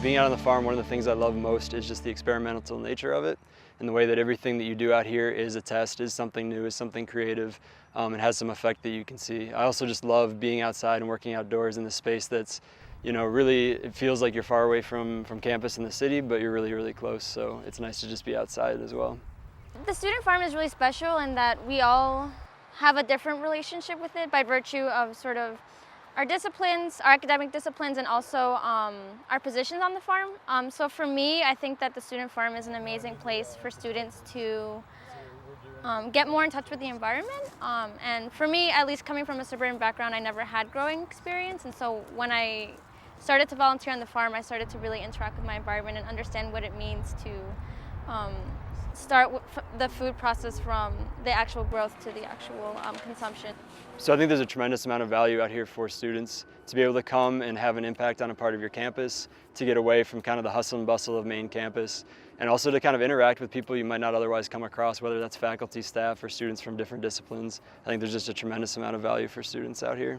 Being out on the farm, one of the things I love most is just the experimental nature of it, and the way that everything that you do out here is a test, is something new, is something creative, and has some effect that you can see. I also just love being outside and working outdoors in the space that's, really, it feels like you're far away from campus in the city, but you're really, really close, so it's nice to just be outside as well. The student farm is really special in that we all have a different relationship with it by virtue of sort of our disciplines, our academic disciplines, and also our positions on the farm. So for me, I think that the student farm is an amazing place for students to get more in touch with the environment. And for me, at least coming from a suburban background, I never had growing experience. And so when I started to volunteer on the farm, I started to really interact with my environment and understand what it means to start the food process from the actual growth to the actual consumption. So I think there's a tremendous amount of value out here for students to be able to come and have an impact on a part of your campus, to get away from kind of the hustle and bustle of main campus, and also to kind of interact with people you might not otherwise come across, whether that's faculty, staff, or students from different disciplines. I think there's just a tremendous amount of value for students out here.